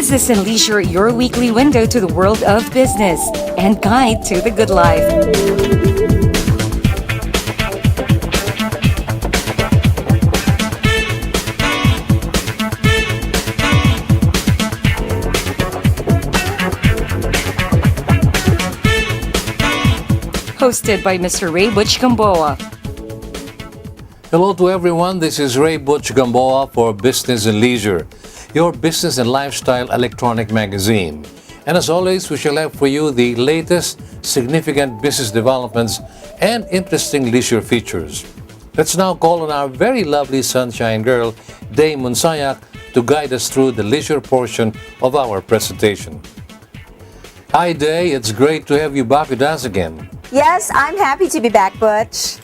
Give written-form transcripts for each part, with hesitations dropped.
Business and Leisure, your weekly window to the world of business and guide to the good life. Hosted by Mr. Ray Butch Gamboa. Hello to everyone, this is Ray Butch Gamboa for Business and Leisure, your business and lifestyle electronic magazine. And as always, we shall have for you the latest significant business developments and interesting leisure features. Let's now call on our very lovely sunshine girl, Day Monsayak, to guide us through the leisure portion of our presentation. Hi Day, it's great to have you back with us again. Yes, I'm happy to be back, Butch.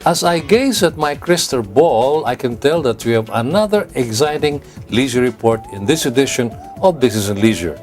As I gaze at my crystal ball, I can tell that we have another exciting leisure report in this edition of Business and Leisure.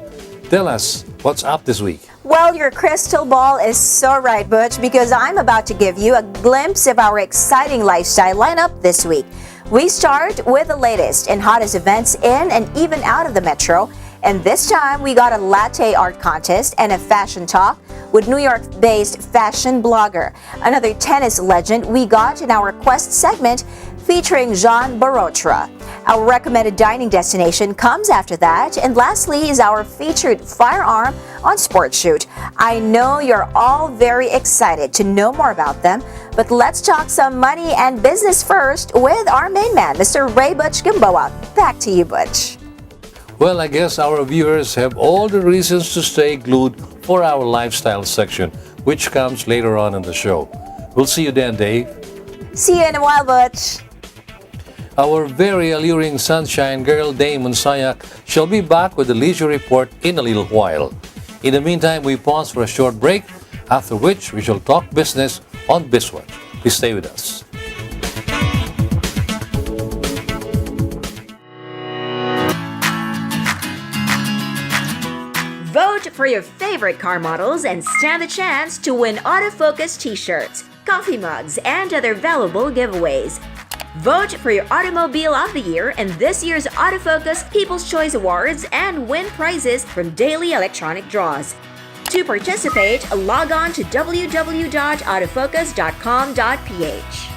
Tell us, what's up this week? Well, your crystal ball is so right, Butch, because I'm about to give you a glimpse of our exciting lifestyle lineup this week. We start with the latest and hottest events in and even out of the metro. And this time, we got a latte art contest and a fashion talk with New York-based fashion blogger. Another tennis legend we got in our Quest segment featuring Jean Barotra. Our recommended dining destination comes after that. And lastly is our featured firearm on Sport Shoot. I know you're all very excited to know more about them, but let's talk some money and business first with our main man, Mr. Ray Butch Gamboa. Back to you, Butch. Well, I guess our viewers have all the reasons to stay glued for our lifestyle section, which comes later on in the show. We'll see you then, Dave. See you in a while, Butch. Our very alluring sunshine girl, Day Monsayak, shall be back with the leisure report in a little while. In the meantime, we pause for a short break, after which we shall talk business on BizWatch. Please stay with us. Vote for your favorite car models and stand the chance to win autofocus t-shirts, coffee mugs, and other valuable giveaways. Vote for your Automobile of the Year in this year's Autofocus People's Choice Awards and win prizes from daily electronic draws. To participate, log on to www.autofocus.com.ph.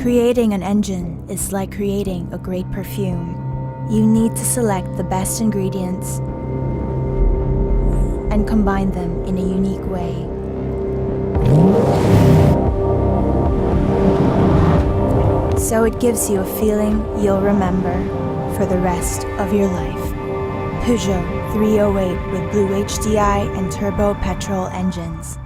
Creating an engine is like creating a great perfume. You need to select the best ingredients and combine them in a unique way. So it gives you a feeling you'll remember for the rest of your life. Peugeot 308 with Blue HDI and turbo petrol engines.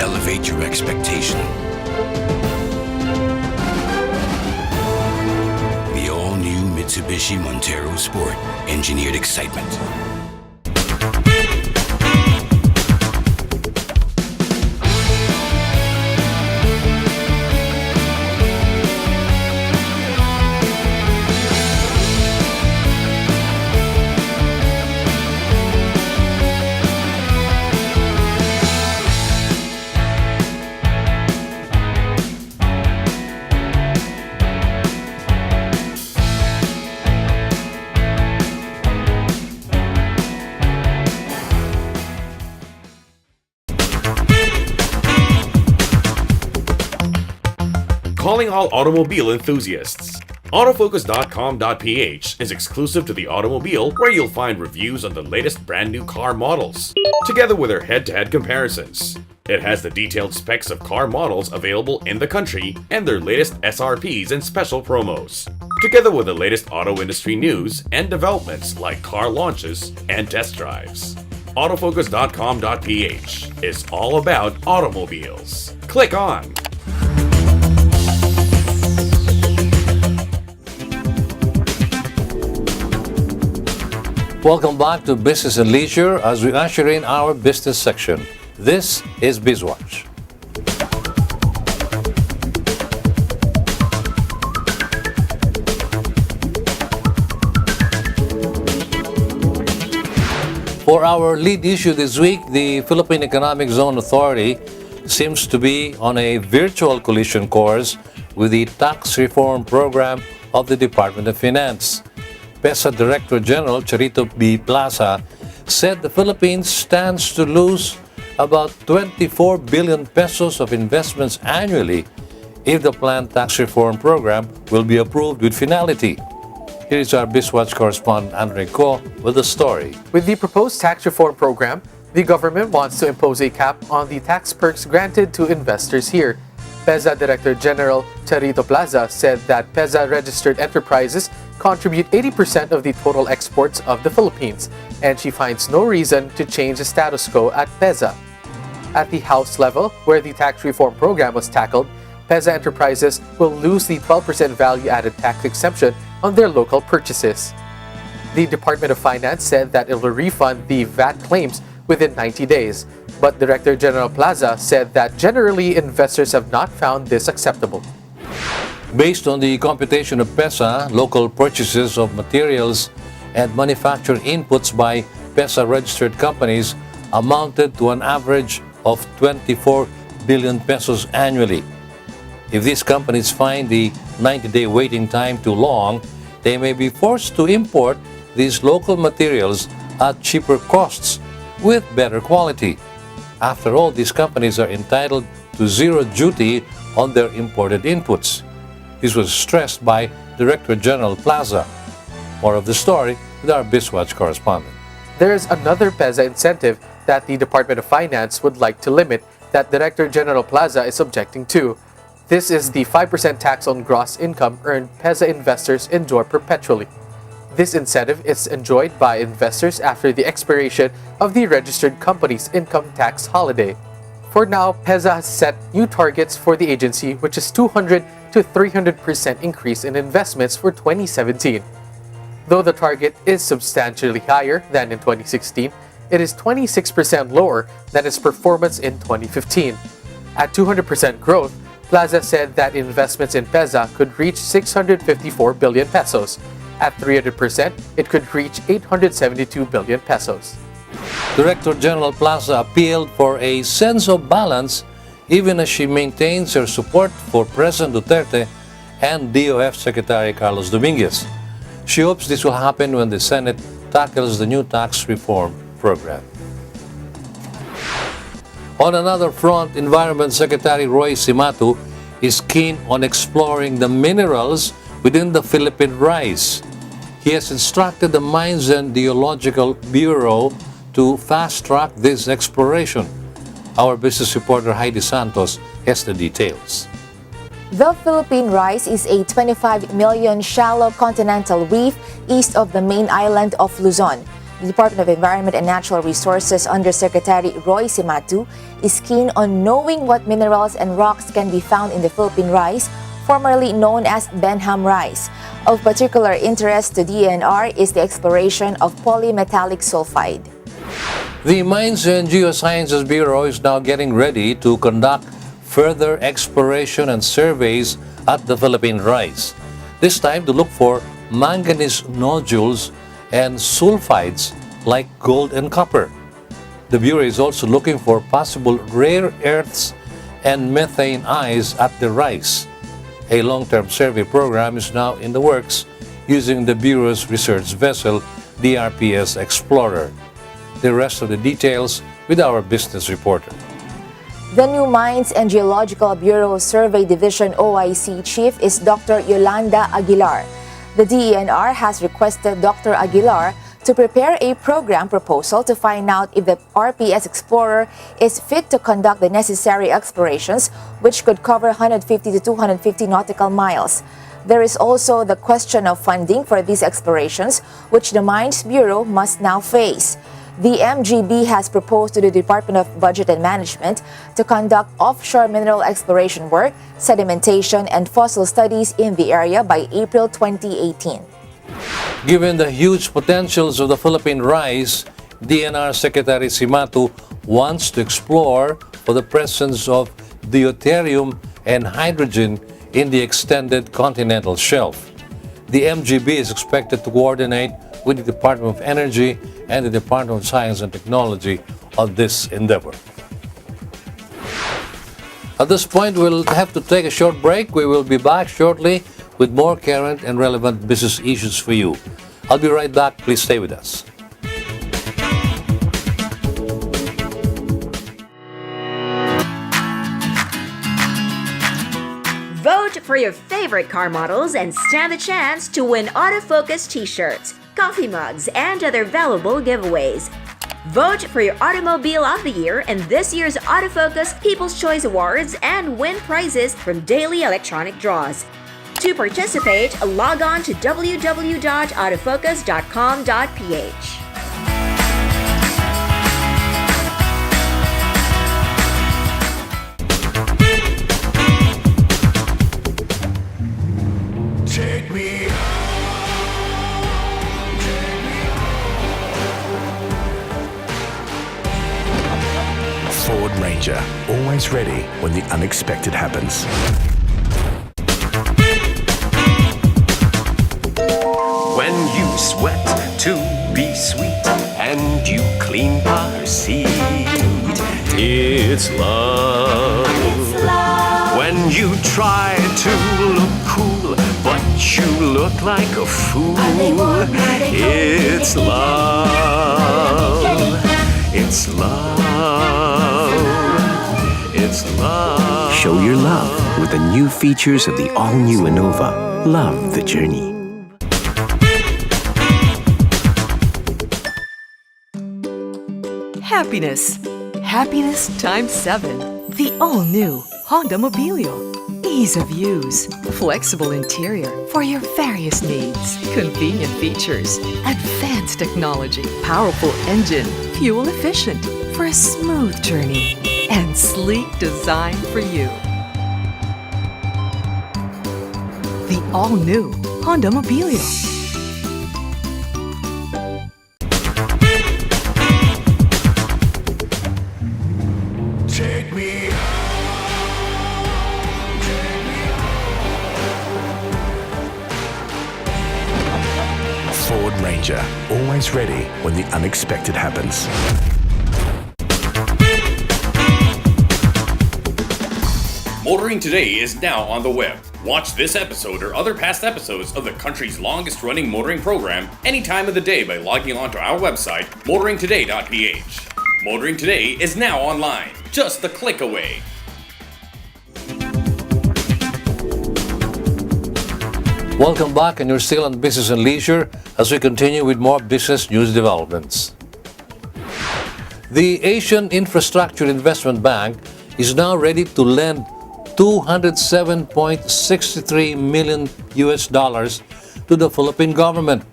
Elevate your expectation. The all-new Mitsubishi Montero Sport, engineered excitement. Calling all automobile enthusiasts. Autofocus.com.ph is exclusive to the automobile, where you'll find reviews on the latest brand new car models, together with their head-to-head comparisons. It has the detailed specs of car models available in the country and their latest SRPs and special promos, together with the latest auto industry news and developments like car launches and test drives. Autofocus.com.ph is all about automobiles. Click on. Welcome back to Business and Leisure as we usher in our business section. This is BizWatch. For our lead issue this week, the Philippine Economic Zone Authority seems to be on a virtual collision course with the tax reform program of the Department of Finance. PEZA Director General Charito B. Plaza said the Philippines stands to lose about 24 billion pesos of investments annually if the planned tax reform program will be approved with finality. Here is our BizWatch correspondent Andre Ko with the story. With the proposed tax reform program, the government wants to impose a cap on the tax perks granted to investors here. PEZA Director General Charito Plaza said that PEZA registered enterprises contribute 80% of the total exports of the Philippines, and she finds no reason to change the status quo at PEZA. At the House level, where the tax reform program was tackled, PEZA enterprises will lose the 12% value-added tax exemption on their local purchases. The Department of Finance said that it will refund the VAT claims within 90 days, but Director General Plaza said that generally investors have not found this acceptable. Based on the computation of PEZA, local purchases of materials and manufactured inputs by PEZA registered companies amounted to an average of 24 billion pesos annually. If these companies find the 90-day waiting time too long, they may be forced to import these local materials at cheaper costs with better quality. After all, these companies are entitled to zero duty on their imported inputs. This was stressed by Director General Plaza. More of the story with our BizWatch correspondent. There is another PEZA incentive that the Department of Finance would like to limit that Director General Plaza is objecting to. This is the 5% tax on gross income earned PEZA investors enjoy perpetually. This incentive is enjoyed by investors after the expiration of the registered company's income tax holiday. For now, PEZA has set new targets for the agency, which is 200 to 300% increase in investments for 2017. Though the target is substantially higher than in 2016, it is 26% lower than its performance in 2015. At 200% growth, Plaza said that investments in PEZA could reach 654 billion pesos. At 300%, it could reach 872 billion pesos. Director General Plaza appealed for a sense of balance even as she maintains her support for President Duterte and DOF Secretary Carlos Dominguez. She hopes this will happen when the Senate tackles the new tax reform program. On another front, Environment Secretary Roy Cimatu is keen on exploring the minerals within the Philippine rice. He has instructed the Mines and Geological Bureau to fast-track this exploration. Our business reporter Heidi Santos has the details. The Philippine rice is a 25 million shallow continental reef east of the main island of Luzon. The Department of Environment and Natural Resources Undersecretary Roy Cimatu is keen on knowing what minerals and rocks can be found in the Philippine rice, formerly known as Benham rice. Of particular interest to DENR is the exploration of polymetallic sulfide. The Mines and Geosciences Bureau is now getting ready to conduct further exploration and surveys at the Philippine rice, this time to look for manganese nodules and sulfides like gold and copper. The Bureau is also looking for possible rare earths and methane ice at the rice. A long-term survey program is now in the works using the Bureau's research vessel, DRPS Explorer. The rest of the details with our business reporter. The new Mines and Geological Bureau Survey Division OIC Chief is Dr. Yolanda Aguilar. The DENR has requested Dr. Aguilar to prepare a program proposal to find out if the RPS Explorer is fit to conduct the necessary explorations, which could cover 150 to 250 nautical miles. There is also the question of funding for these explorations, which the Mines Bureau must now face. The MGB has proposed to the Department of Budget and Management to conduct offshore mineral exploration work, sedimentation, and fossil studies in the area by April 2018. Given the huge potentials of the Philippine rice, DNR Secretary Cimatu wants to explore for the presence of deuterium and hydrogen in the extended continental shelf. The MGB is expected to coordinate with the Department of Energy and the Department of Science and Technology on this endeavor. At this point, we'll have to take a short break. We will be back shortly with more current and relevant business issues for you. I'll be right back. Please stay with us. Vote for your favorite car models and stand the chance to win autofocus t-shirts, coffee mugs, and other valuable giveaways. Vote for your Automobile of the Year in this year's Autofocus People's Choice Awards and win prizes from daily electronic draws. To participate, log on to www.autofocus.com.ph. Take me Ford Ranger, always ready when the unexpected happens. When you sweat to be sweet and you clean car seat, it's love. When you try to look cool but you look like a fool, it's love. It's love. It's love. Show your love with the new features of the all-new Innova. Love the journey. Happiness. Happiness times 7. The all-new Honda Mobilio. Ease of use. Flexible interior for your various needs. Convenient features. Advanced technology. Powerful engine. Fuel efficient for a smooth journey. And sleek design for you. The all-new Honda Mobilio. Take me Ford Ranger, always ready when the unexpected happens. Motoring Today is now on the web. Watch this episode or other past episodes of the country's longest running motoring program any time of the day by logging on to our website, motoringtoday.ph. Motoring Today is now online, just a click away. Welcome back, and you're still on Business and Leisure as we continue with more business news developments. The Asian Infrastructure Investment Bank is now ready to lend $207.63 million to the Philippine government.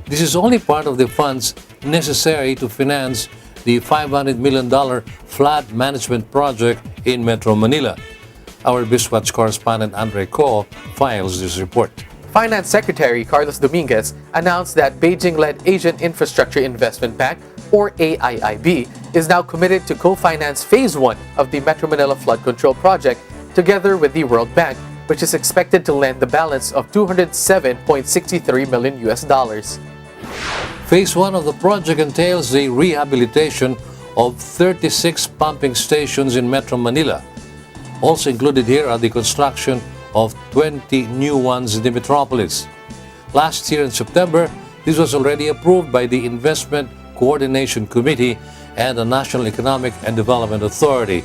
This is only part of the funds necessary to finance the $500 million flood management project in Metro Manila. Our BizWatch correspondent Andre Ko files this report. Finance Secretary Carlos Dominguez announced that Beijing-led Asian Infrastructure Investment Bank, or AIIB, is now committed to co-finance Phase 1 of the Metro Manila Flood Control Project together with the World Bank, which is expected to lend the balance of $207.63 million. Phase 1 of the project entails the rehabilitation of 36 pumping stations in Metro Manila. Also included here are the construction of 20 new ones in the metropolis. Last year in September, this was already approved by the Investment Coordination Committee and the National Economic and Development Authority.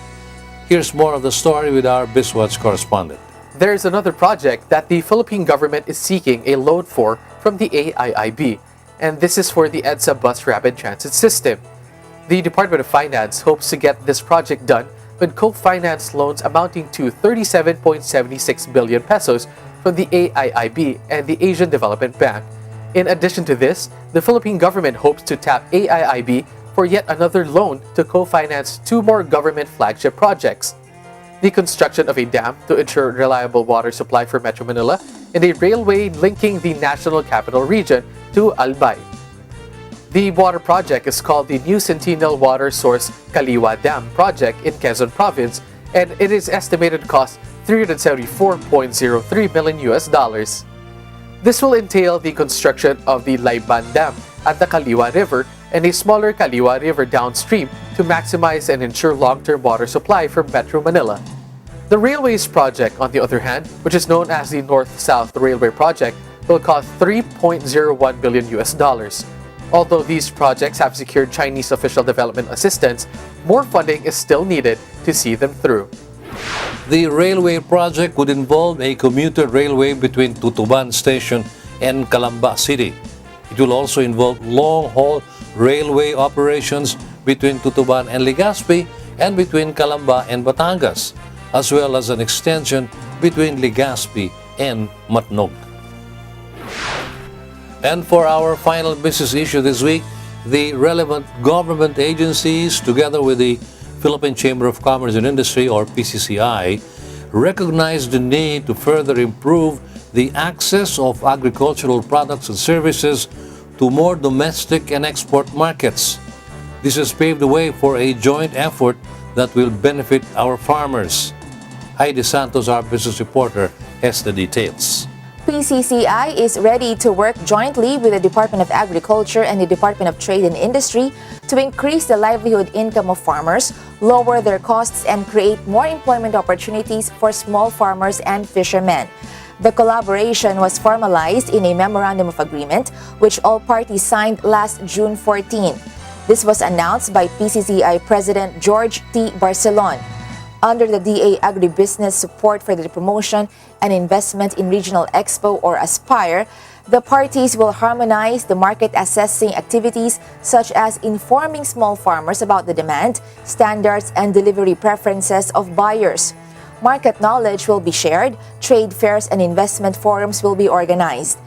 Here's more of the story with our BizWatch correspondent. There's another project that the Philippine government is seeking a loan for from the AIIB, and this is for the EDSA Bus Rapid Transit System. The Department of Finance hopes to get this project done with co-finance loans amounting to 37.76 billion pesos from the AIIB and the Asian Development Bank. In addition to this, the Philippine government hopes to tap AIIB for yet another loan to co-finance 2 more government flagship projects: the construction of a dam to ensure reliable water supply for Metro Manila and a railway linking the National Capital Region to Albay. The water project is called the New Centennial Water Source Kaliwa Dam Project in Quezon Province, and it is estimated to cost $374.03 million. This will entail the construction of the Layban Dam at the Kaliwa River and a smaller Kaliwa River downstream to maximize and ensure long-term water supply from Metro Manila. The Railways project, on the other hand, which is known as the North-South Railway Project, will cost $3.01 billion. Although these projects have secured Chinese official development assistance, more funding is still needed to see them through. The railway project would involve a commuter railway between Tutuban Station and Calamba City. It will also involve long-haul railway operations between Tutuban and Legazpi and between Calamba and Batangas, as well as an extension between Legazpi and Matnog. And for our final business issue this week, the relevant government agencies, together with the Philippine Chamber of Commerce and Industry, or PCCI, recognize the need to further improve the access of agricultural products and services to more domestic and export markets. This has paved the way for a joint effort that will benefit our farmers. Heidi Santos, our business reporter, has the details. PCCI is ready to work jointly with the Department of Agriculture and the Department of Trade and Industry to increase the livelihood income of farmers, lower their costs, and create more employment opportunities for small farmers and fishermen. The collaboration was formalized in a Memorandum of Agreement, which all parties signed last June 14. This was announced by PCCI President George T. Barcelon. Under the DA Agribusiness Support for the Promotion and Investment in Regional Expo, or ASPIRE, the parties will harmonize the market assessing activities such as informing small farmers about the demand, standards, and delivery preferences of buyers. Market knowledge will be shared, trade fairs and investment forums will be organized.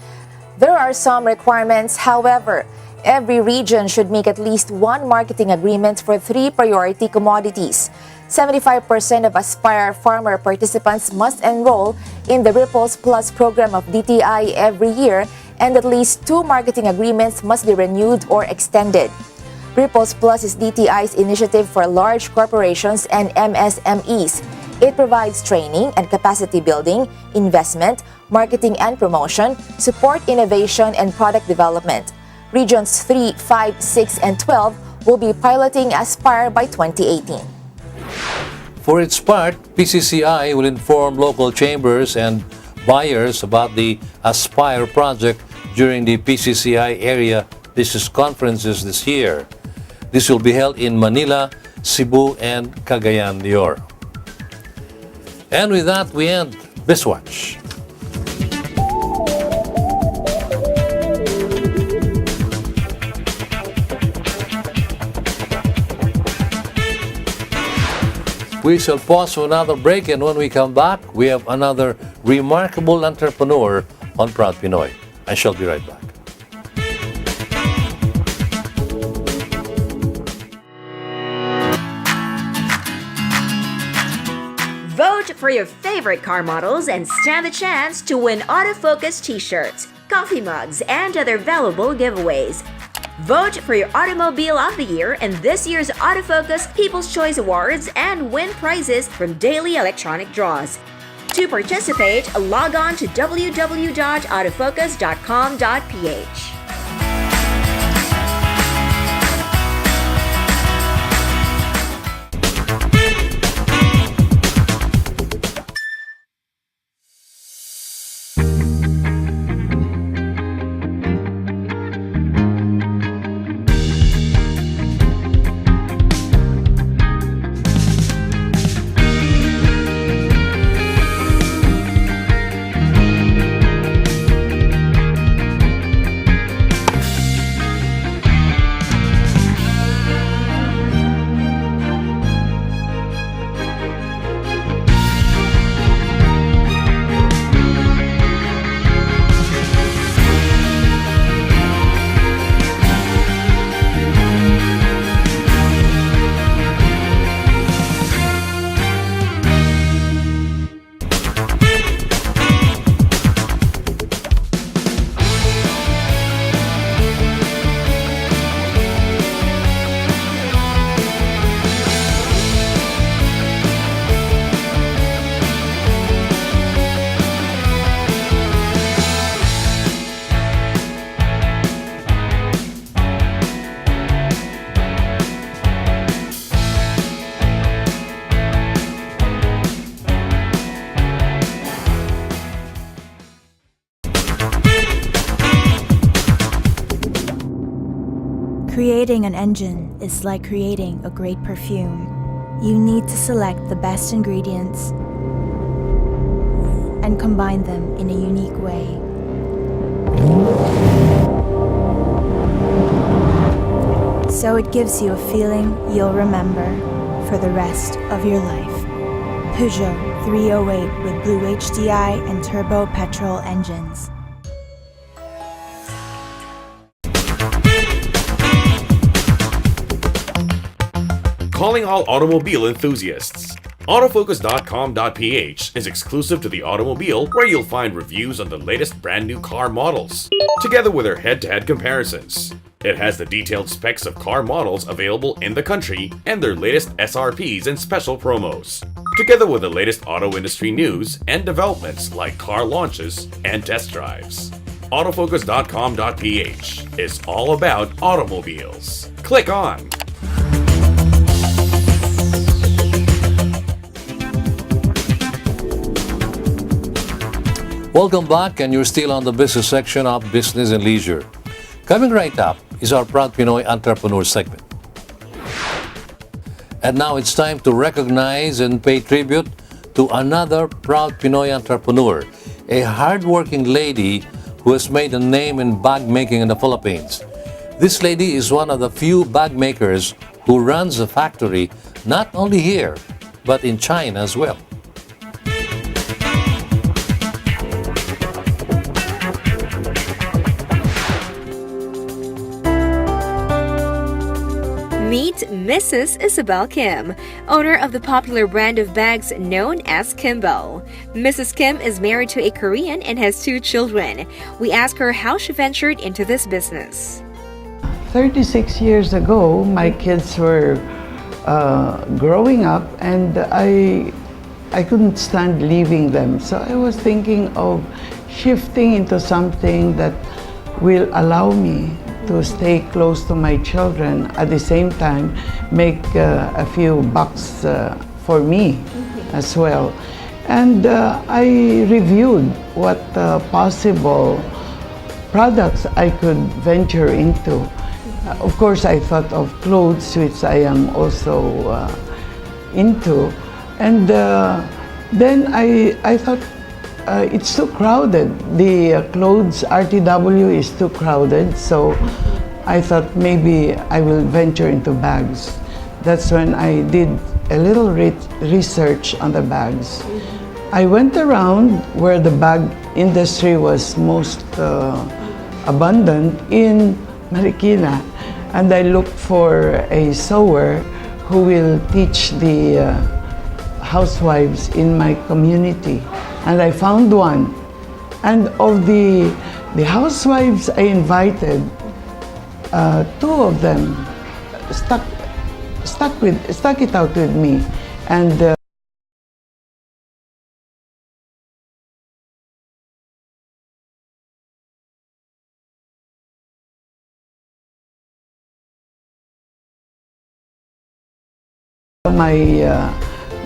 There are some requirements, however. Every region should make at least one marketing agreement for 3 priority commodities. 75% of Aspire farmer participants must enroll in the Ripples Plus program of DTI every year, and at least 2 marketing agreements must be renewed or extended. Ripples Plus is DTI's initiative for large corporations and MSMEs. It provides training and capacity building, investment, marketing and promotion, support innovation and product development. Regions 3, 5, 6, and 12 will be piloting Aspire by 2018. For its part, PCCI will inform local chambers and buyers about the Aspire project during the PCCI area business conferences this year. This will be held in Manila, Cebu, and Cagayan de Oro. And with that, we end BizWatch. We shall pause for another break, and when we come back, we have another remarkable entrepreneur on Proud Pinoy. I shall be right back. Vote for your favorite car models and stand the chance to win autofocus t-shirts, coffee mugs, and other valuable giveaways. Vote for your Automobile of the Year in this year's Autofocus People's Choice Awards and win prizes from daily electronic draws. To participate, log on to www.autofocus.com.ph. Creating an engine is like creating a great perfume. You need to select the best ingredients and combine them in a unique way. So it gives you a feeling you'll remember for the rest of your life. Peugeot 308 with Blue HDI and turbo petrol engines. Calling all automobile enthusiasts. Autofocus.com.ph is exclusive to the automobile, where you'll find reviews on the latest brand new car models, together with their head-to-head comparisons. It has the detailed specs of car models available in the country and their latest SRPs and special promos, together with the latest auto industry news and developments like car launches and test drives. Autofocus.com.ph is all about automobiles. Click on. Welcome back, and you're still on the business section of Business and Leisure. Coming right up is our Proud Pinoy Entrepreneur segment. And now it's time to recognize and pay tribute to another proud Pinoy entrepreneur, a hardworking lady who has made a name in bag making in the Philippines. This lady is one of the few bag makers who runs a factory not only here, but in China as well. Meet Mrs. Isabel Kim, owner of the popular brand of bags known as Kimbo. Mrs. Kim is married to a Korean and has 2 children. We ask her how she ventured into this business. 36 years ago, my kids were growing up, and I couldn't stand leaving them. So I was thinking of shifting into something that will allow me to stay close to my children, at the same time make a few bucks for me as well. And I reviewed what possible products I could venture into. Of course, I thought of clothes, which I am also into. And then I thought, it's too crowded. The clothes RTW is too crowded, so I thought maybe I will venture into bags. That's when I did a little research on the bags. I went around where the bag industry was most abundant in Marikina, and I looked for a sewer who will teach the housewives in my community. And I found one. And of the housewives I invited, 2 of them stuck it out with me. And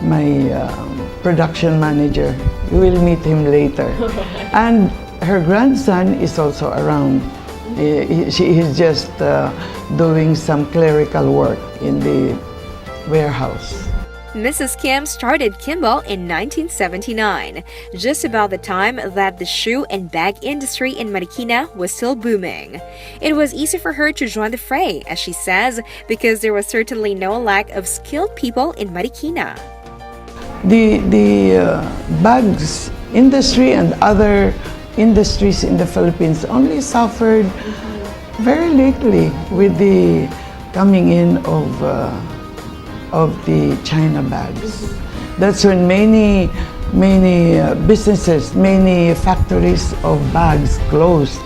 my production manager. You will meet him later. And her grandson is also around. She is just doing some clerical work in the warehouse. Mrs. Kim started Kimbo in 1979, just about the time that the shoe and bag industry in Marikina was still booming. It was easy for her to join the fray, as she says, because there was certainly no lack of skilled people in Marikina. The bags industry and other industries in the Philippines only suffered very lately with the coming in of the China bags. That's when many businesses, many factories of bags closed.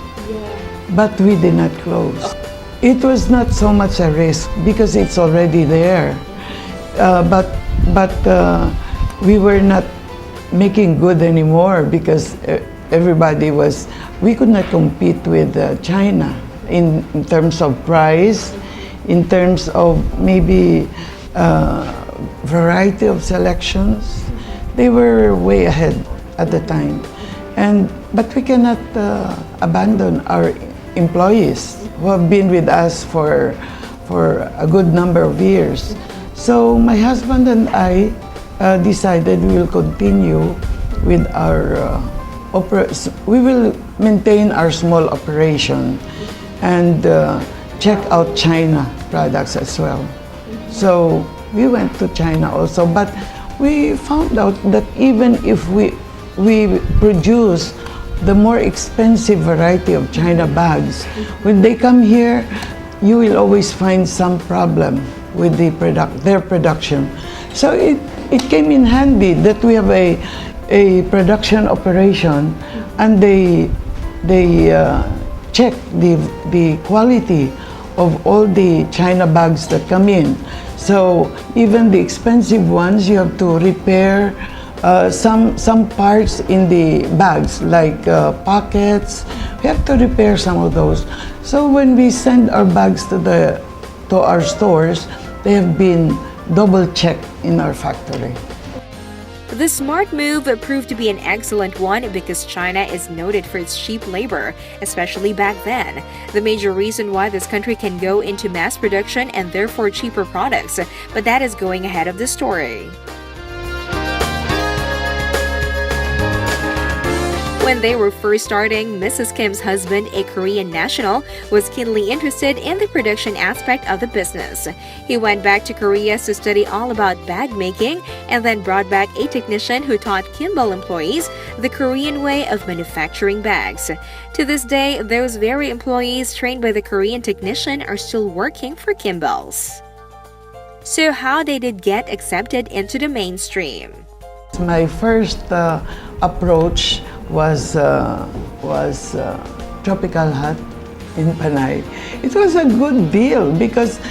But we did not close. It was not so much a risk because it's already there. But we were not making good anymore because we could not compete with China in terms of price, in terms of maybe variety of selections. They were way ahead at the time. But we cannot abandon our employees who have been with us for a good number of years. So my husband and I decided we will continue with our we will maintain our small operation and check out China products as well. So we went to China also, but we found out that even if we produce the more expensive variety of China bags, when they come here, you will always find some problem with their production. So it came in handy that we have a production operation, and they check the quality of all the China bags that come in. So even the expensive ones, you have to repair some parts in the bags, like pockets. We have to repair some of those. So when we send our bags to our stores, they have been double checked in our factory. The smart move proved to be an excellent one because China is noted for its cheap labor, especially back then. The major reason why this country can go into mass production and therefore cheaper products, but that is going ahead of the story. When they were first starting, Mrs. Kim's husband, a Korean national, was keenly interested in the production aspect of the business. He went back to Korea to study all about bag making and then brought back a technician who taught Kimball employees the Korean way of manufacturing bags. To this day, those very employees trained by the Korean technician are still working for Kimball's. So how they did get accepted into the mainstream? My first approach was Tropical Hut in Panay. It was a good deal because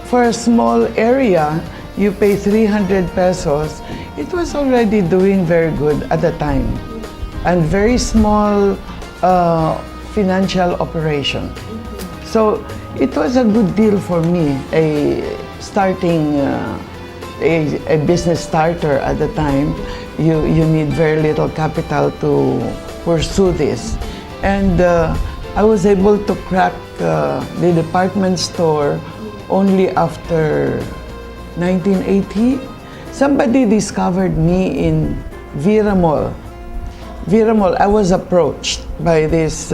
for a small area, you pay 300 pesos. It was already doing very good at the time, and very small financial operation. So it was a good deal for me, a business starter at the time. You need very little capital to pursue this. And I was able to crack the department store only after 1980. Somebody discovered me in Vera Mall. Vera Mall, I was approached by this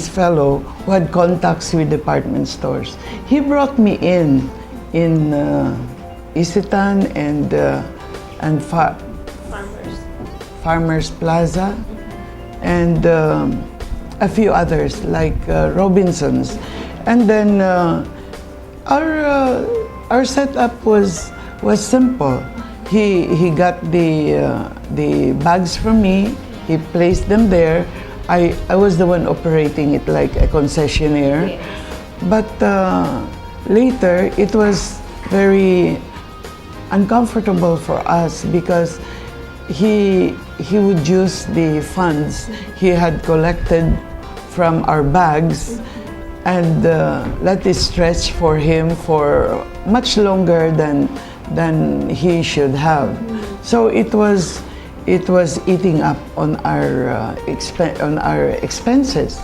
fellow who had contacts with department stores. He brought me in Isitan and Farmers Plaza, and a few others like Robinsons. And then our setup was simple. He got the bags from me. He placed them there. I was the one operating it like a concessionaire. But later, it was very uncomfortable for us because he would use the funds he had collected from our bags and let it stretch for him for much longer than he should have. So it was eating up on our expenses.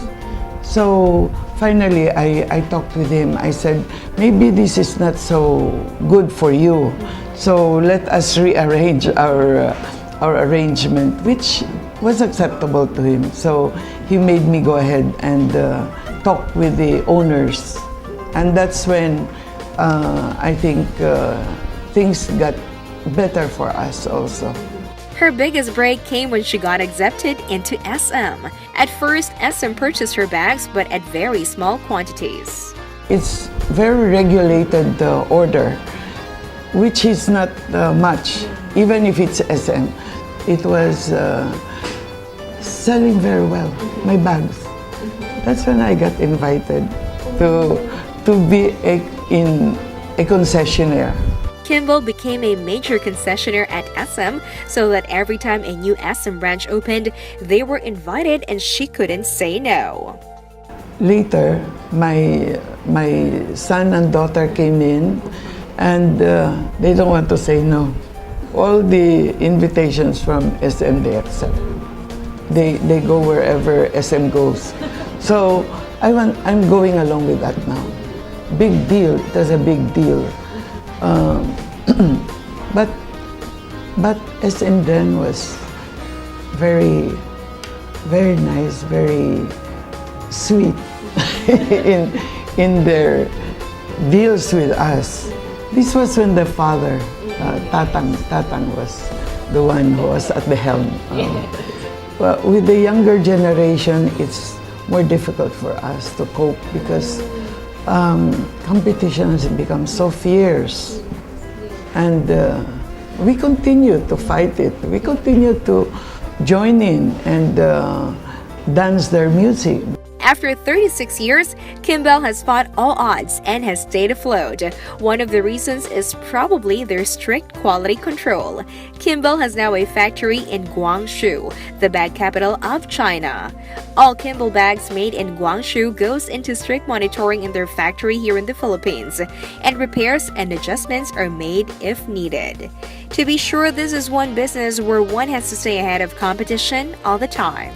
So finally, I talked with him. I said, maybe this is not so good for you. So let us rearrange our arrangement, which was acceptable to him. So he made me go ahead and talk with the owners. And that's when I think things got better for us also. Her biggest break came when she got accepted into SM. At first, SM purchased her bags, but at very small quantities. It's very regulated order, which is not much, even if it's SM. It was selling very well, my bags. That's when I got invited to be in a concessionaire. Kimball became a major concessionaire at SM, so that every time a new SM branch opened, they were invited and she couldn't say no. Later, my son and daughter came in, and they don't want to say no. All the invitations from SM they accept. They go wherever SM goes. So I'm going along with that now. Big deal. It was a big deal. But SM then was very, very nice, very sweet in their deals with us. This was when the father, Tatang was the one who was at the helm. Well, with the younger generation, it's more difficult for us to cope because competition has become so fierce. And we continue to fight it. We continue to join in and dance their music. After 36 years, Kimbell has fought all odds and has stayed afloat. One of the reasons is probably their strict quality control. Kimbell has now a factory in Guangzhou, the bag capital of China. All Kimbell bags made in Guangzhou goes into strict monitoring in their factory here in the Philippines, and repairs and adjustments are made if needed. To be sure, this is one business where one has to stay ahead of competition all the time.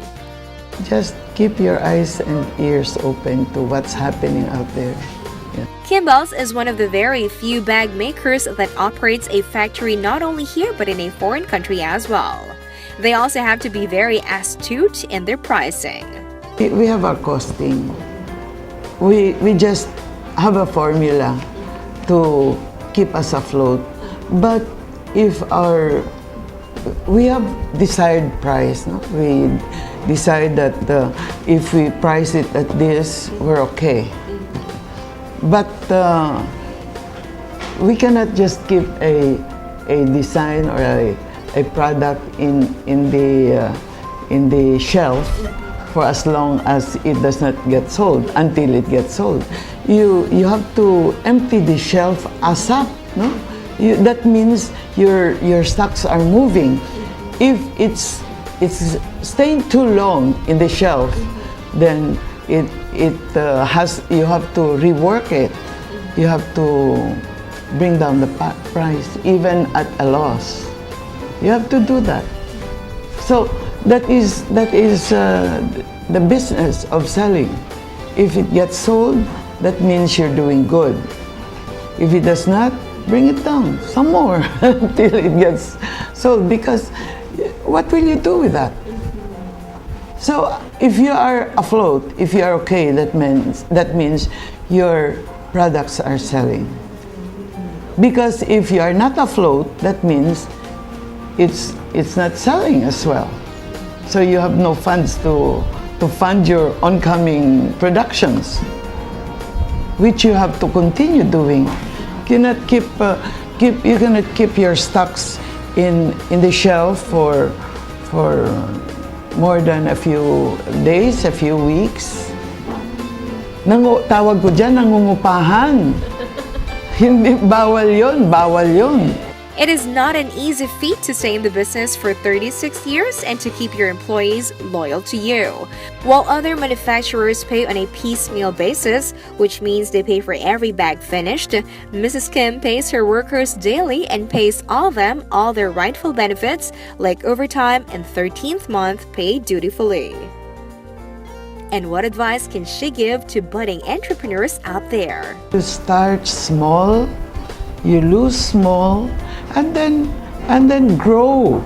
Just keep your eyes and ears open to what's happening out there. Yeah. Kimbell's is one of the very few bag makers that operates a factory not only here but in a foreign country as well. They also have to be very astute in their pricing. We have our costing. We just have a formula to keep us afloat. But if we have desired price, no? We decide that if we price it at this, we're okay. But we cannot just keep a design or a product in the shelf for as long as it does not get sold, until it gets sold. You have to empty the shelf ASAP, no? That means your stocks are moving. If it's staying too long in the shelf, then you have to rework it. You have to bring down the price, even at a loss. You have to do that. So that is the business of selling. If it gets sold, that means you're doing good. If it does not, bring it down some more until it gets sold, because what will you do with that? So if you are afloat, if you are okay, that means your products are selling. Because if you are not afloat, that means it's not selling as well. So you have no funds to fund your oncoming productions, which you have to continue doing. You cannot keep your stocks in the shelf for more than a few days, a few weeks. Tawag ko dyan, nangungupahan. Hindi, bawal yun. It is not an easy feat to stay in the business for 36 years and to keep your employees loyal to you. While other manufacturers pay on a piecemeal basis, which means they pay for every bag finished, Mrs. Kim pays her workers daily and pays all their rightful benefits like overtime and 13th month pay dutifully. And what advice can she give to budding entrepreneurs out there? You start small, you lose small, and then grow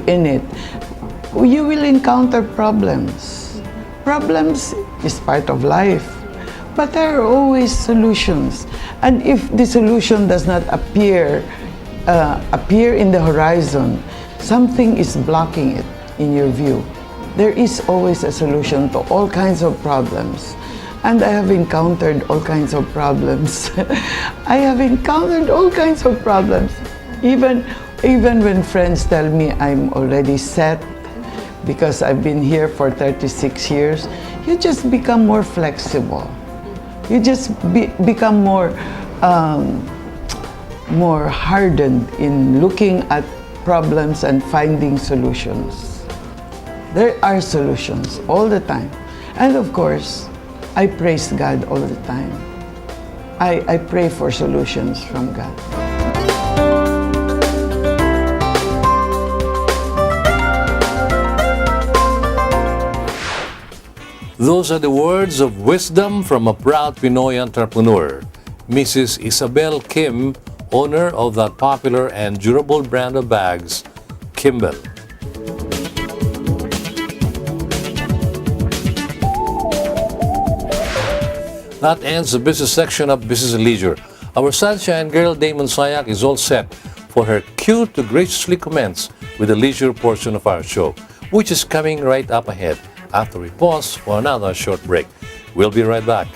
in it. You will encounter problems. Problems is part of life, but there are always solutions. And if the solution does not appear in the horizon, something is blocking it in your view. There is always a solution to all kinds of problems. And I have encountered all kinds of problems. I have encountered all kinds of problems. Even when friends tell me I'm already set because I've been here for 36 years, you just become more flexible. You just become more hardened in looking at problems and finding solutions. There are solutions all the time. And of course, I praise God all the time. I pray for solutions from God. Those are the words of wisdom from a proud Pinoy entrepreneur, Mrs. Isabel Kim, owner of that popular and durable brand of bags, Kimball. That ends the business section of Business and Leisure. Our sunshine girl, Damon Sayak, is all set for her cue to graciously commence with the leisure portion of our show, which is coming right up ahead after we pause for another short break. We'll be right back.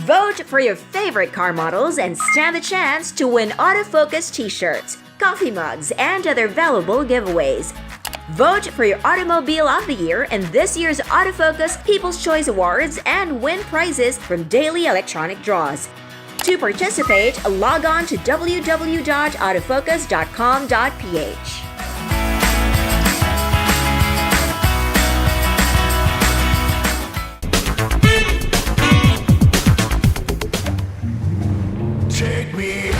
Vote for your favorite car models and stand the chance to win autofocus t-shirts, coffee mugs, and other valuable giveaways. Vote for your Automobile of the Year in this year's Autofocus People's Choice Awards and win prizes from daily electronic draws. To participate, log on to www.autofocus.com.ph. Take me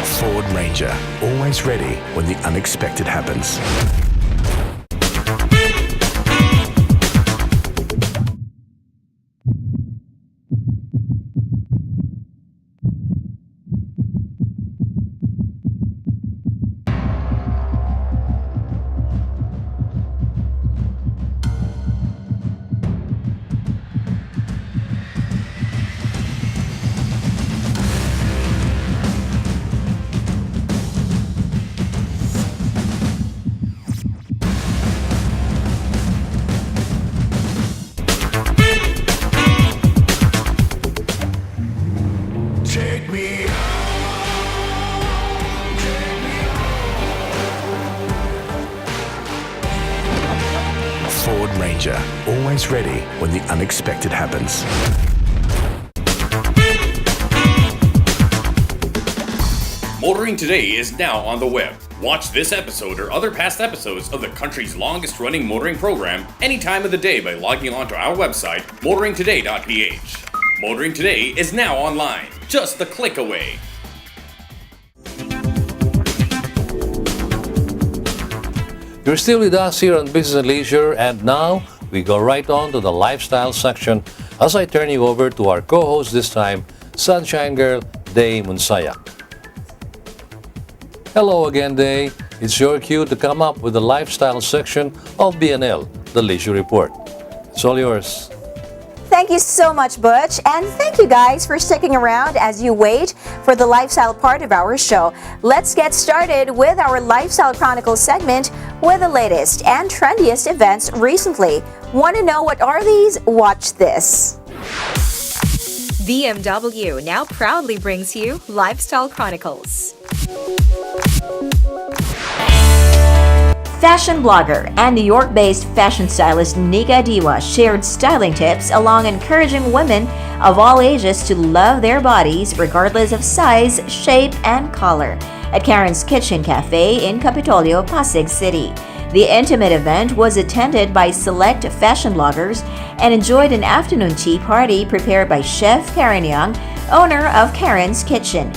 Ford Ranger, always ready when the unexpected happens. Ford Ranger, always ready when the unexpected happens. Motoring Today is now on the web. Watch this episode or other past episodes of the country's longest running motoring program any time of the day by logging on to our website, motoringtoday.ph. Motoring Today is now online, just a click away. You're still with us here on Business and Leisure, and now we go right on to the lifestyle section as I turn you over to our co-host this time, Sunshine Girl, Day Munsayak. Hello again, Day. It's your cue to come up with the lifestyle section of BNL, the Leisure Report. It's all yours. Thank you so much, Butch, and thank you guys for sticking around as you wait for the lifestyle part of our show. Let's get started with our Lifestyle Chronicles segment with the latest and trendiest events recently. Want to know what are these? Watch this. BMW now proudly brings you Lifestyle Chronicles. Fashion blogger and New York-based fashion stylist Nika Diwa shared styling tips along encouraging women of all ages to love their bodies regardless of size, shape, and color at Karen's Kitchen Cafe in Capitolio, Pasig City. The intimate event was attended by select fashion bloggers and enjoyed an afternoon tea party prepared by Chef Karen Young, owner of Karen's Kitchen.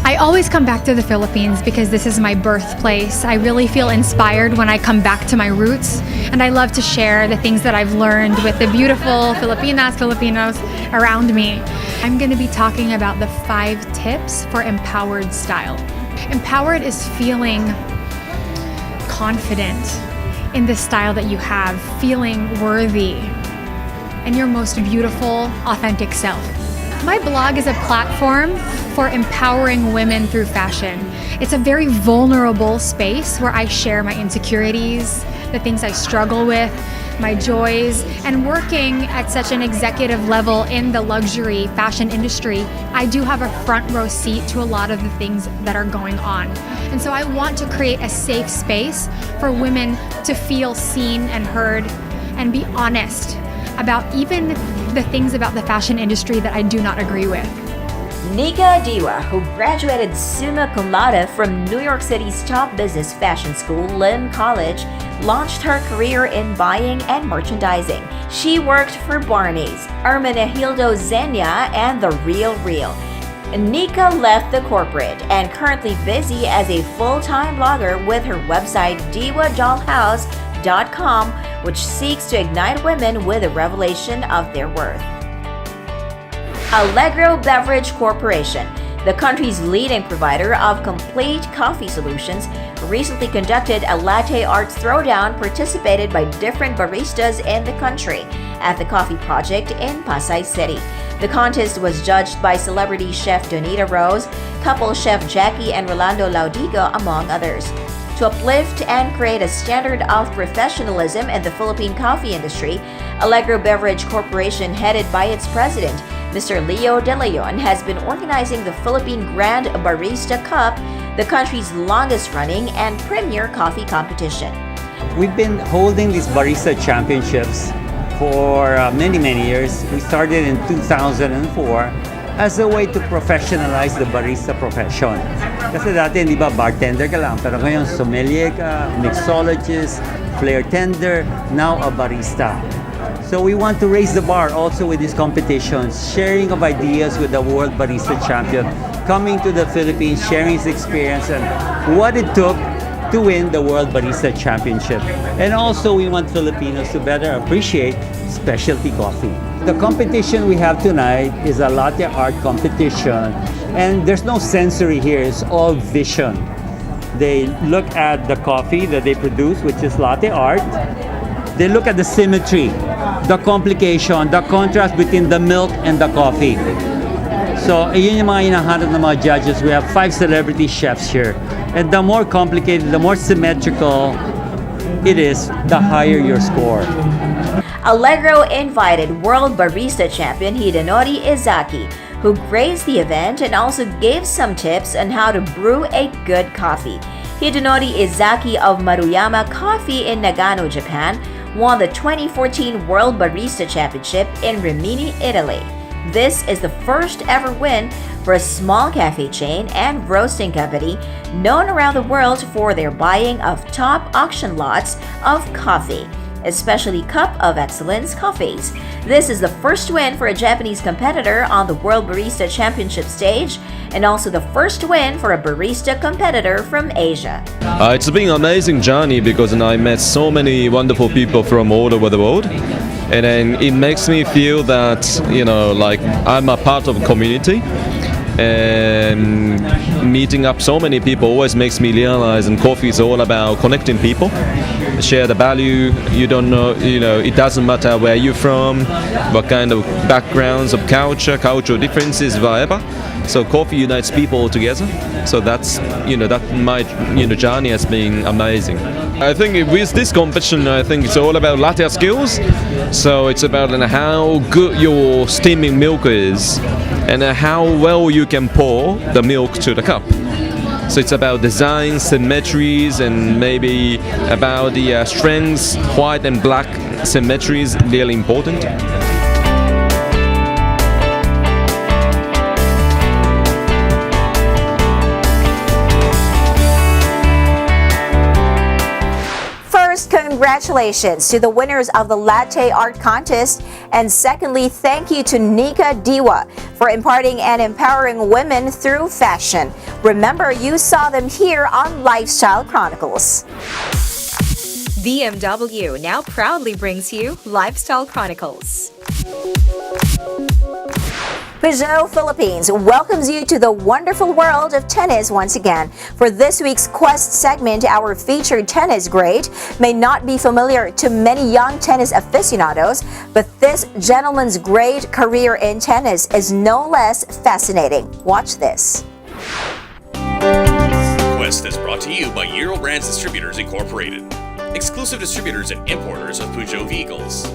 I always come back to the Philippines because this is my birthplace. I really feel inspired when I come back to my roots, and I love to share the things that I've learned with the beautiful Filipinos around me. I'm going to be talking about the 5 tips for empowered style. Empowered is feeling confident in the style that you have, feeling worthy and your most beautiful, authentic self. My blog is a platform for empowering women through fashion. It's a very vulnerable space where I share my insecurities, the things I struggle with, my joys, and working at such an executive level in the luxury fashion industry, I do have a front row seat to a lot of the things that are going on. And so I want to create a safe space for women to feel seen and heard and be honest about even the things about the fashion industry that I do not agree with. Nika Diwa, who graduated summa cum laude from New York City's top business fashion school, Lynn College, launched her career in buying and merchandising. She worked for Barney's, Hermenegildo Zenia, and The Real Real. Nika left the corporate and currently busy as a full-time blogger with her website diwadollhouse.com, which seeks to ignite women with a revelation of their worth. Allegro Beverage Corporation, the country's leading provider of complete coffee solutions, recently conducted a latte art throwdown participated by different baristas in the country at the Coffee Project in Pasay City. The contest was judged by celebrity chef Donita Rose, couple chef Jackie and Rolando Laudigo, among others. To uplift and create a standard of professionalism in the Philippine coffee industry, Allegro Beverage Corporation, headed by its president, Mr. Leo De Leon, has been organizing the Philippine Grand Barista Cup, the country's longest-running and premier coffee competition. We've been holding these barista championships for many years. We started in 2004 as a way to professionalize the barista profession. Kasi dati, di ba, bartender ka lang, pero ngayon sommelier ka, mixologist, flair tender, now a barista. So we want to raise the bar also with these competitions, sharing of ideas with the World Barista Champion, coming to the Philippines, sharing his experience and what it took to win the World Barista Championship. And also we want Filipinos to better appreciate specialty coffee. The competition we have tonight is a latte art competition, and there's no sensory here, it's all vision. They look at the coffee that they produce, which is latte art. They look at the symmetry, the complication, the contrast between the milk and the coffee. So, yun yung mga hinahanap ng mga judges. We have 5 celebrity chefs here. And the more complicated, the more symmetrical it is, the higher your score. Allegro invited World Barista Champion Hidenori Izaki, who graced the event and also gave some tips on how to brew a good coffee. Hidenori Izaki of Maruyama Coffee in Nagano, Japan, won the 2014 World Barista Championship in Rimini, Italy. This is the first ever win for a small cafe chain and roasting company known around the world for their buying of top auction lots of coffee, especially Cup of Excellence coffees. This is the first win for a Japanese competitor on the World Barista Championship stage, and also the first win for a barista competitor from Asia. It's been an amazing journey because I met so many wonderful people from all over the world, and then it makes me feel that, you know, like I'm a part of a community, and meeting up so many people always makes me realize, and coffee is all about connecting people, share the value. You don't know, you know, it doesn't matter where you're from, what kind of backgrounds of cultural differences, whatever. So coffee unites people together. So that's, you know, that my, you know, journey has been amazing. I think with this competition, I think it's all about latte skills. So it's about how good your steaming milk is and how well you can pour the milk to the cup. So it's about design, symmetries, and maybe about the strengths, white and black symmetries, really important. Congratulations to the winners of the Latte Art Contest, and secondly, thank you to Nika Diwa for imparting and empowering women through fashion. Remember, you saw them here on Lifestyle Chronicles. BMW now proudly brings you Lifestyle Chronicles. Peugeot Philippines welcomes you to the wonderful world of tennis once again. For this week's Quest segment, our featured tennis great may not be familiar to many young tennis aficionados, but this gentleman's great career in tennis is no less fascinating. Watch this. Quest is brought to you by Euro Brands Distributors Incorporated, exclusive distributors and importers of Peugeot vehicles.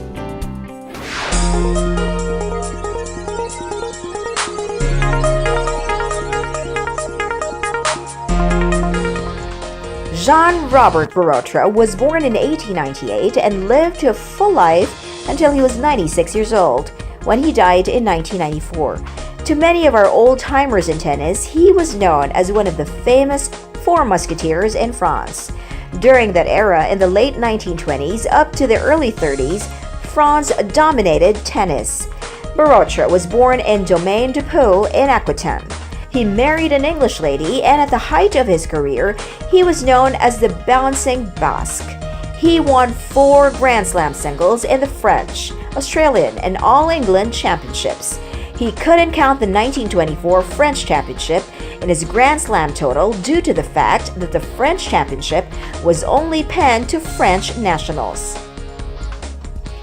Jean-Robert Barotra was born in 1898 and lived a full life until he was 96 years old, when he died in 1994. To many of our old-timers in tennis, he was known as one of the famous Four Musketeers in France. During that era, in the late 1920s up to the early 30s, France dominated tennis. Barotra was born in Domaine du Pau in Aquitaine. He married an English lady, and at the height of his career, he was known as the Bouncing Basque. He won 4 Grand Slam singles in the French, Australian, and All England championships. He couldn't count the 1924 French Championship in his Grand Slam total due to the fact that the French Championship was only penned to French nationals.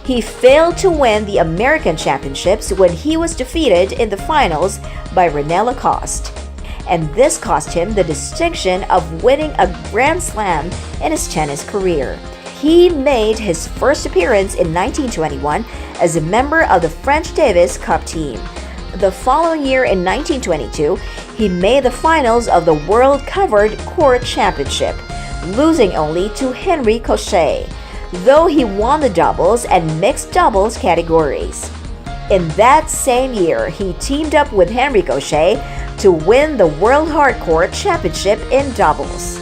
He failed to win the American Championships when he was defeated in the finals by René Lacoste, and this cost him the distinction of winning a Grand Slam in his tennis career. He made his first appearance in 1921 as a member of the French Davis Cup team. The following year in 1922, he made the finals of the World Covered Court Championship, losing only to Henri Cochet, though he won the doubles and mixed doubles categories. In that same year, he teamed up with Henri Cochet to win the World Hardcourt Championship in doubles.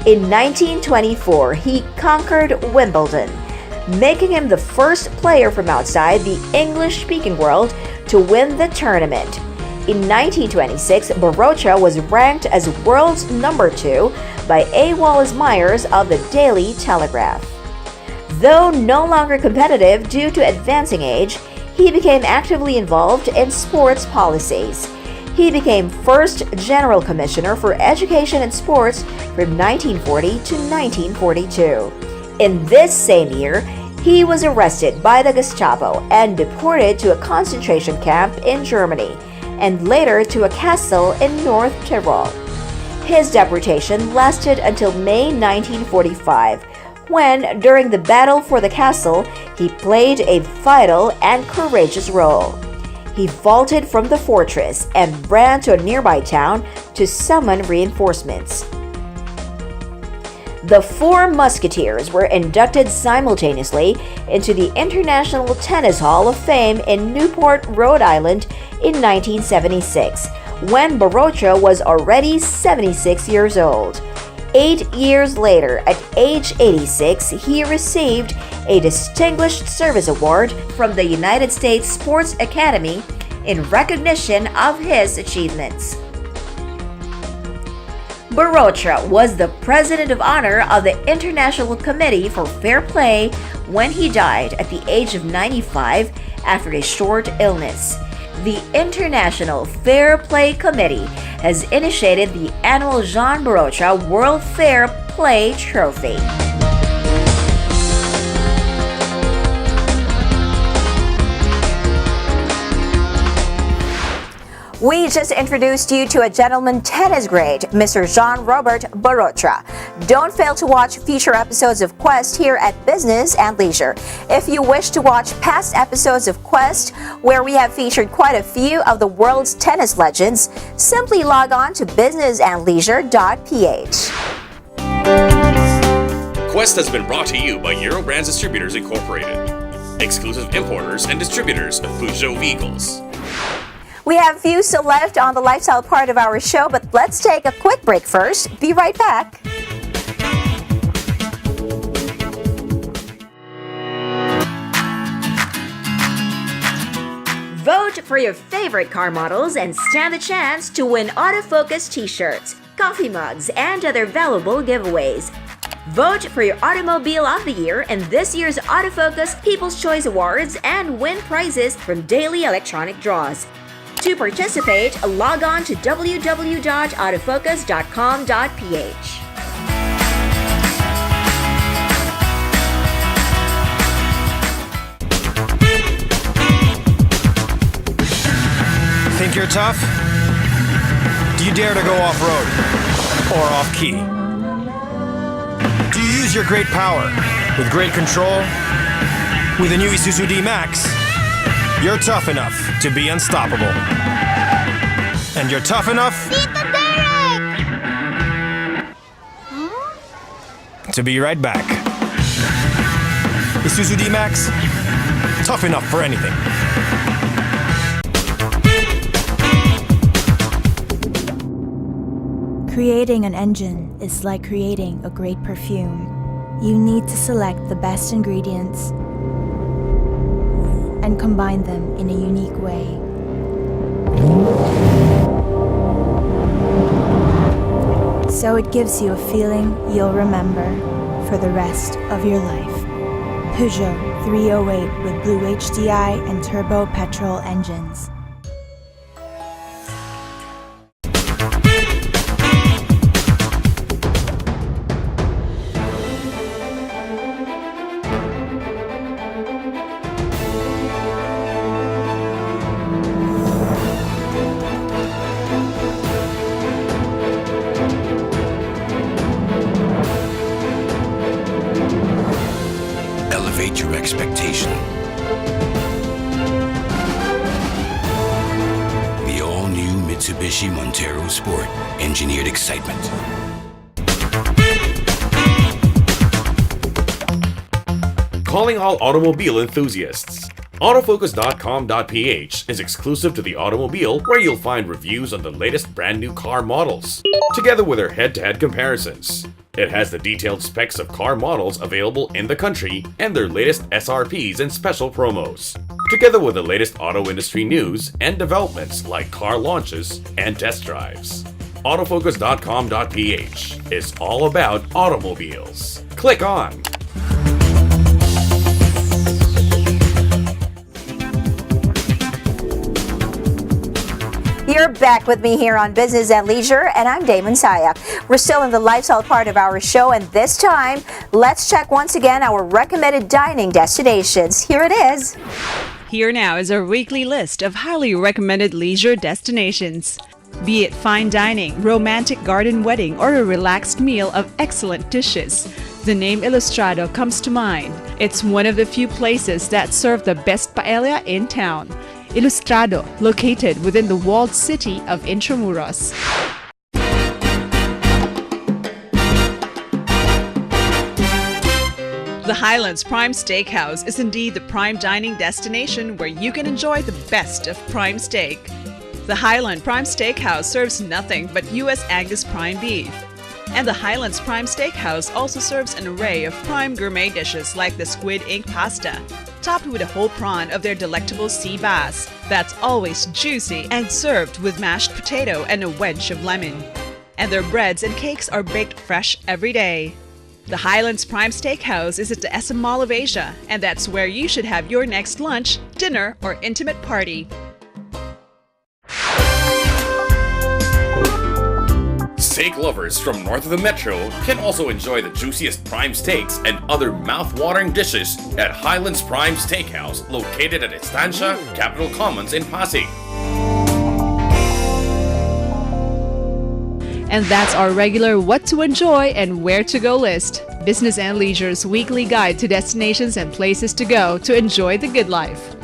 In 1924, he conquered Wimbledon, making him the first player from outside the English-speaking world to win the tournament. In 1926, Barotra was ranked as world's number 2 by A. Wallace Myers of the Daily Telegraph. Though no longer competitive due to advancing age, he became actively involved in sports policies. He became first General Commissioner for Education and Sports from 1940 to 1942. In this same year, he was arrested by the Gestapo and deported to a concentration camp in Germany, and later to a castle in North Tyrol. His deportation lasted until May 1945, when, during the battle for the castle, he played a vital and courageous role. He vaulted from the fortress and ran to a nearby town to summon reinforcements. The Four Musketeers were inducted simultaneously into the International Tennis Hall of Fame in Newport, Rhode Island in 1976, when Barotra was already 76 years old. 8 years later, at age 86, he received a Distinguished Service Award from the United States Sports Academy in recognition of his achievements. Barotra was the President of Honor of the International Committee for Fair Play when he died at the age of 95 after a short illness. The International Fair Play Committee has initiated the annual Jean Barotra World Fair Play Trophy. We just introduced you to a gentleman tennis great, Mr. Jean-Robert Barotra. Don't fail to watch future episodes of Quest here at Business and Leisure. If you wish to watch past episodes of Quest, where we have featured quite a few of the world's tennis legends, simply log on to businessandleisure.ph. Quest has been brought to you by Eurobrands Distributors Incorporated, exclusive importers and distributors of Peugeot vehicles. We have few still left on the lifestyle part of our show, but let's take a quick break first. Be right back. Vote for your favorite car models and stand the chance to win autofocus t-shirts, coffee mugs, and other valuable giveaways. Vote for your Automobile of the Year in this year's Autofocus People's Choice Awards and win prizes from daily electronic draws. To participate, log on to www.autofocus.com.ph. Think you're tough? Do you dare to go off-road or off-key? Do you use your great power with great control? With the new Isuzu D-Max, you're tough enough to be unstoppable. And you're tough enough to be right back. Isuzu D-Max, tough enough for anything. Creating an engine is like creating a great perfume. You need to select the best ingredients and combine them in a unique way. So it gives you a feeling you'll remember for the rest of your life. Peugeot 308 with Blue HDI and turbo petrol engines. Elevate your expectation. The all-new Mitsubishi Montero Sport, engineered excitement. Calling all automobile enthusiasts. Autofocus.com.ph is exclusive to the automobile, where you'll find reviews on the latest brand new car models, together with their head-to-head comparisons. It has the detailed specs of car models available in the country and their latest SRPs and special promos, together with the latest auto industry news and developments like car launches and test drives. Autofocus.com.ph is all about automobiles. Click on. You're back with me here on Business and Leisure, and I'm Damon Sayak. We're still in the lifestyle part of our show, and this time, let's check once again our recommended dining destinations. Here it is. Here now is our weekly list of highly recommended leisure destinations. Be it fine dining, romantic garden wedding, or a relaxed meal of excellent dishes, the name Ilustrado comes to mind. It's one of the few places that serve the best paella in town. Ilustrado, located within the walled city of Intramuros. The Highlands Prime Steakhouse is indeed the prime dining destination where you can enjoy the best of prime steak. The Highland Prime Steakhouse serves nothing but U.S. Angus prime beef. And the Highlands Prime Steakhouse also serves an array of prime gourmet dishes like the squid ink pasta, topped with a whole prawn of their delectable sea bass that's always juicy and served with mashed potato and a wedge of lemon. And their breads and cakes are baked fresh every day. The Highlands Prime Steakhouse is at the SM Mall of Asia, and that's where you should have your next lunch, dinner, or intimate party. Steak lovers from north of the metro can also enjoy the juiciest prime steaks and other mouth-watering dishes at Highlands Prime Steakhouse, located at Estancia, Capitol Commons in Pasig. And that's our regular what to enjoy and where to go list. Business and Leisure's weekly guide to destinations and places to go to enjoy the good life.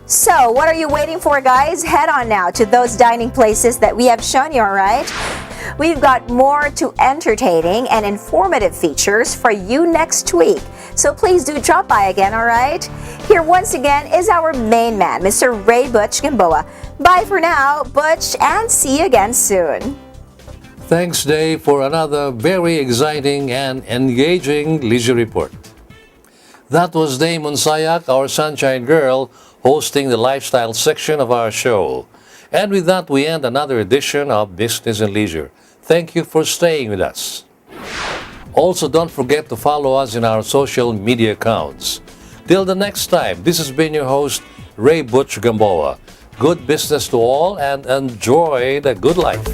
So, what are you waiting for, guys? Head on now to those dining places that we have shown you, all right? We've got more to entertaining and informative features for you next week. So please do drop by again, all right? Here once again is our main man, Mr. Ray Butch Gamboa. Bye for now, Butch, and see you again soon. Thanks, Dave, for another very exciting and engaging leisure report. That was Damon Sayak, our Sunshine Girl, hosting the lifestyle section of our show. And with that, we end another edition of Business and Leisure. Thank you for staying with us. Also, don't forget to follow us in our social media accounts. Till the next time, this has been your host, Ray Butch Gamboa. Good business to all and enjoy the good life.